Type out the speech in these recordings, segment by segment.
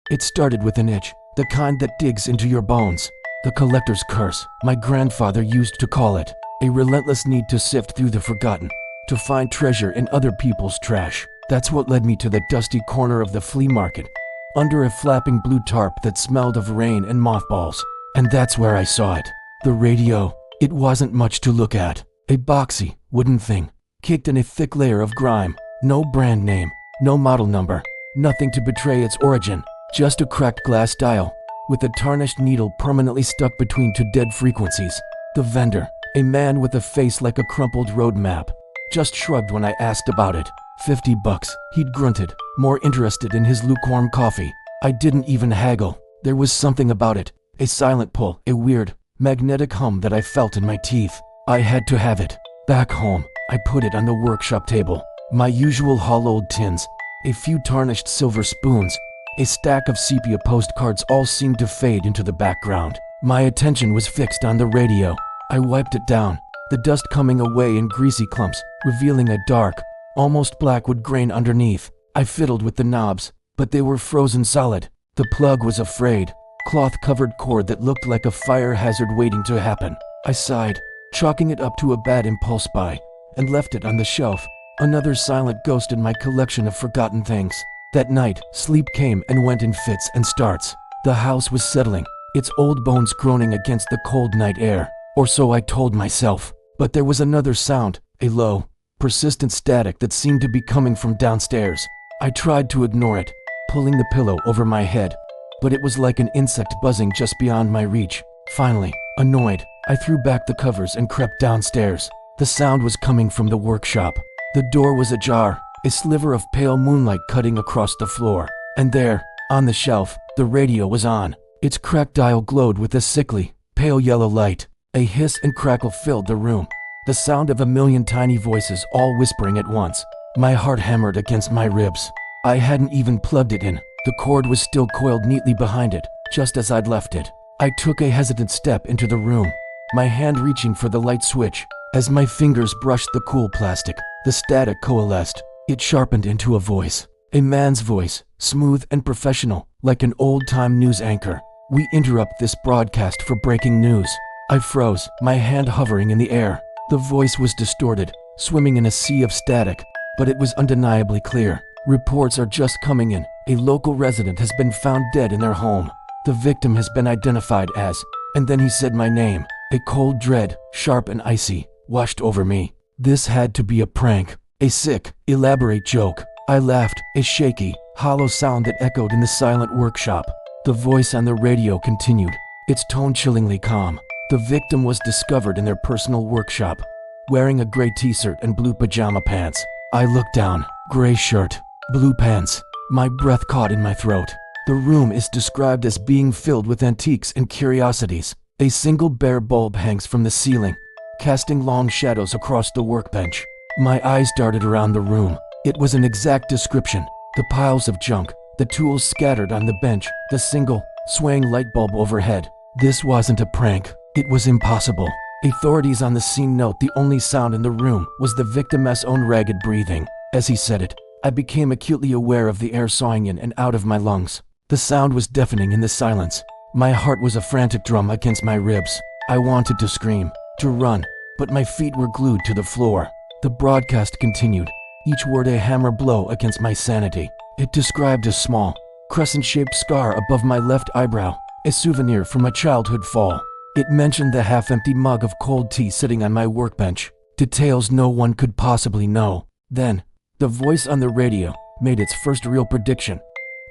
It started with an itch, the kind that digs into your bones. The collector's curse, my grandfather used to call it. A relentless need to sift through the forgotten, to find treasure in other people's trash. That's what led me to the dusty corner of the flea market, under a flapping blue tarp that smelled of rain and mothballs. And that's where I saw it. The radio. It wasn't much to look at. A boxy, wooden thing, caked in a thick layer of grime. No brand name, no model number, nothing to betray its origin. Just a cracked glass dial, with a tarnished needle permanently stuck between two dead frequencies. The vendor, a man with a face like a crumpled road map, just shrugged when I asked about it. $50, he'd grunted, more interested in his lukewarm coffee. I didn't even haggle. There was something about it, a silent pull, a weird, magnetic hum that I felt in my teeth. I had to have it. Back home, I put it on the workshop table. My usual hollowed tins, a few tarnished silver spoons, a stack of sepia postcards all seemed to fade into the background. My attention was fixed on the radio. I wiped it down, the dust coming away in greasy clumps, revealing a dark, almost black wood grain underneath. I fiddled with the knobs, but they were frozen solid. The plug was a frayed, cloth-covered cord that looked like a fire hazard waiting to happen. I sighed, chalking it up to a bad impulse buy, and left it on the shelf, another silent ghost in my collection of forgotten things. That night, sleep came and went in fits and starts. The house was settling, its old bones groaning against the cold night air, or so I told myself. But there was another sound, a low, persistent static that seemed to be coming from downstairs. I tried to ignore it, pulling the pillow over my head, but it was like an insect buzzing just beyond my reach. Finally, annoyed, I threw back the covers and crept downstairs. The sound was coming from the workshop. The door was ajar, a sliver of pale moonlight cutting across the floor. And there, on the shelf, the radio was on. Its cracked dial glowed with a sickly, pale yellow light. A hiss and crackle filled the room, the sound of a million tiny voices all whispering at once. My heart hammered against my ribs. I hadn't even plugged it in. The cord was still coiled neatly behind it, just as I'd left it. I took a hesitant step into the room, my hand reaching for the light switch. As my fingers brushed the cool plastic, the static coalesced. It sharpened into a voice. A man's voice, smooth and professional, like an old-time news anchor. "We interrupt this broadcast for breaking news." I froze, my hand hovering in the air. The voice was distorted, swimming in a sea of static, but it was undeniably clear. "Reports are just coming in. A local resident has been found dead in their home. The victim has been identified as..." And then he said my name. A cold dread, sharp and icy, washed over me. This had to be a prank, a sick, elaborate joke. I laughed, a shaky, hollow sound that echoed in the silent workshop. The voice on the radio continued, its tone chillingly calm. The victim was discovered in their personal workshop, wearing a gray t-shirt and blue pajama pants. I looked down, gray shirt, blue pants. My breath caught in my throat. The room is described as being filled with antiques and curiosities. A single bare bulb hangs from the ceiling, casting long shadows across the workbench. My eyes darted around the room. It was an exact description. The piles of junk, the tools scattered on the bench, the single, swaying light bulb overhead. This wasn't a prank. It was impossible. Authorities on the scene note the only sound in the room was the victim's own ragged breathing. As he said it, I became acutely aware of the air sawing in and out of my lungs. The sound was deafening in the silence. My heart was a frantic drum against my ribs. I wanted to scream, to run, but my feet were glued to the floor. The broadcast continued, each word a hammer blow against my sanity. It described a small, crescent-shaped scar above my left eyebrow, a souvenir from a childhood fall. It mentioned the half-empty mug of cold tea sitting on my workbench, details no one could possibly know. Then, the voice on the radio made its first real prediction.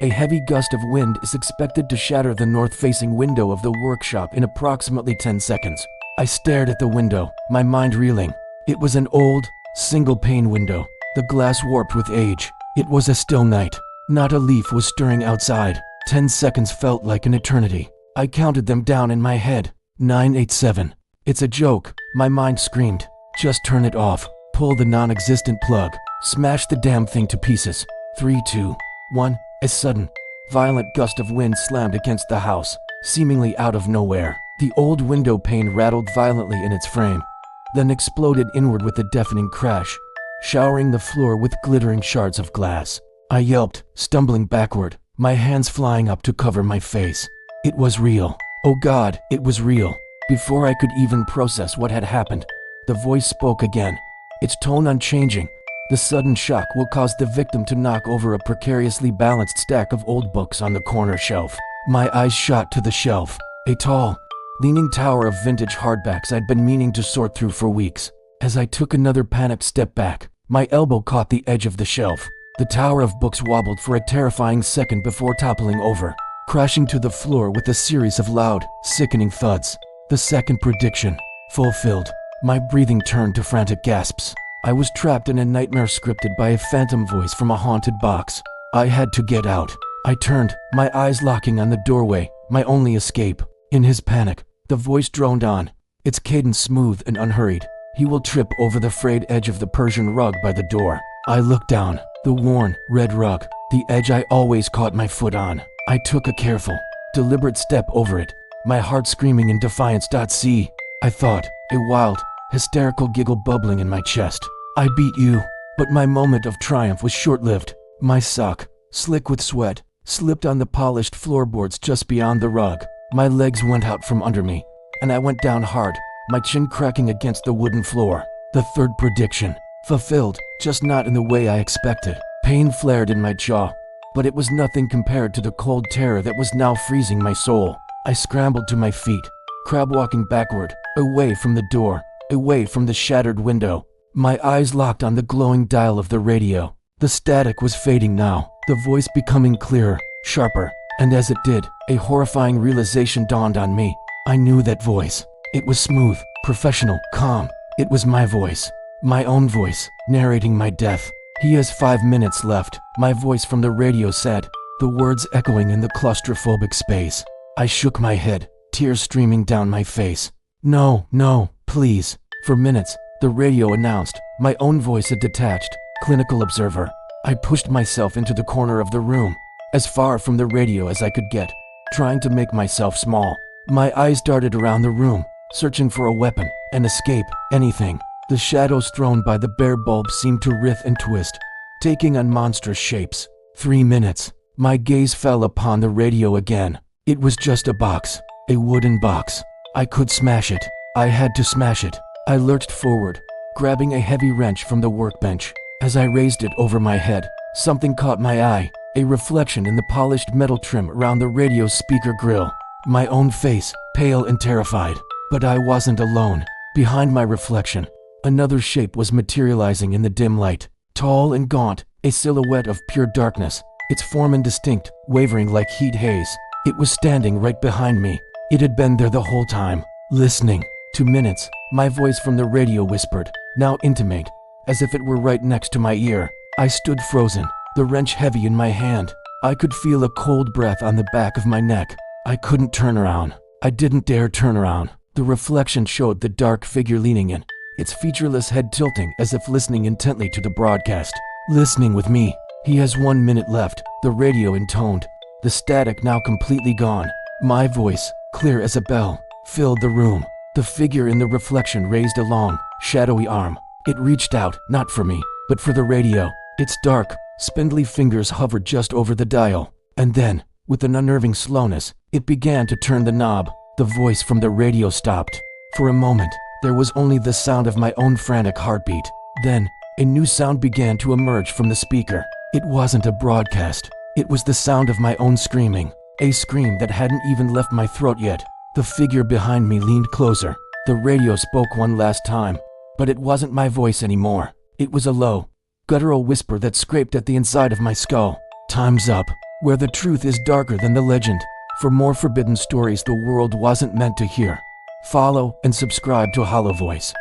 A heavy gust of wind is expected to shatter the north-facing window of the workshop in approximately 10 seconds. I stared at the window, my mind reeling. It was an old, single-pane window, the glass warped with age. It was a still night. Not a leaf was stirring outside. 10 seconds felt like an eternity. I counted them down in my head. 987. It's a joke, my mind screamed. Just turn it off. Pull the non-existent plug. Smash the damn thing to pieces. 3, 2, 1. A sudden, violent gust of wind slammed against the house, seemingly out of nowhere. The old window pane rattled violently in its frame, then exploded inward with a deafening crash, showering the floor with glittering shards of glass. I yelped, stumbling backward, my hands flying up to cover my face. It was real. Oh God, it was real. Before I could even process what had happened, the voice spoke again, its tone unchanging. The sudden shock will cause the victim to knock over a precariously balanced stack of old books on the corner shelf. My eyes shot to the shelf, a tall, leaning tower of vintage hardbacks I'd been meaning to sort through for weeks. As I took another panicked step back, my elbow caught the edge of the shelf. The tower of books wobbled for a terrifying second before toppling over, crashing to the floor with a series of loud, sickening thuds. The second prediction fulfilled. My breathing turned to frantic gasps. I was trapped in a nightmare scripted by a phantom voice from a haunted box. I had to get out. I turned, my eyes locking on the doorway, my only escape. In his panic, the voice droned on, its cadence smooth and unhurried. He will trip over the frayed edge of the Persian rug by the door. I looked down, the worn, red rug, the edge I always caught my foot on. I took a careful, deliberate step over it, my heart screaming in defiance. See, I thought, a wild, hysterical giggle bubbling in my chest. I beat you. But my moment of triumph was short-lived. My sock, slick with sweat, slipped on the polished floorboards just beyond the rug. My legs went out from under me, and I went down hard, my chin cracking against the wooden floor. The third prediction fulfilled, just not in the way I expected. Pain flared in my jaw, but it was nothing compared to the cold terror that was now freezing my soul. I scrambled to my feet, crab walking backward, away from the door, away from the shattered window. My eyes locked on the glowing dial of the radio. The static was fading now, the voice becoming clearer, sharper, and as it did, a horrifying realization dawned on me. I knew that voice. It was smooth, professional, calm. It was my voice, my own voice, narrating my death. He has 5 minutes left, my voice from the radio said, the words echoing in the claustrophobic space. I shook my head, tears streaming down my face. No, no, please. For minutes, the radio announced, my own voice a detached, clinical observer. I pushed myself into the corner of the room, as far from the radio as I could get, trying to make myself small. My eyes darted around the room, searching for a weapon, an escape, anything. The shadows thrown by the bare bulb seemed to writhe and twist, taking on monstrous shapes. 3 minutes. My gaze fell upon the radio again. It was just a box, a wooden box. I could smash it. I had to smash it. I lurched forward, grabbing a heavy wrench from the workbench. As I raised it over my head, something caught my eye, a reflection in the polished metal trim around the radio speaker grill. My own face, pale and terrified. But I wasn't alone. Behind my reflection, another shape was materializing in the dim light. Tall and gaunt, a silhouette of pure darkness, its form indistinct, wavering like heat haze. It was standing right behind me. It had been there the whole time, listening. 2 minutes, my voice from the radio whispered, now intimate, as if it were right next to my ear. I stood frozen, the wrench heavy in my hand. I could feel a cold breath on the back of my neck. I couldn't turn around. I didn't dare turn around. The reflection showed the dark figure leaning in, its featureless head tilting as if listening intently to the broadcast. Listening with me. He has 1 minute left, the radio intoned, the static now completely gone. My voice, clear as a bell, filled the room. The figure in the reflection raised a long, shadowy arm. It reached out, not for me, but for the radio. Its dark, spindly fingers hovered just over the dial. And then, with an unnerving slowness, it began to turn the knob. The voice from the radio stopped. For a moment, there was only the sound of my own frantic heartbeat. Then, a new sound began to emerge from the speaker. It wasn't a broadcast. It was the sound of my own screaming. A scream that hadn't even left my throat yet. The figure behind me leaned closer. The radio spoke one last time. But it wasn't my voice anymore. It was a low, guttural whisper that scraped at the inside of my skull. Time's up. Where the truth is darker than the legend. For more forbidden stories the world wasn't meant to hear. Follow and subscribe to Hollow Voice.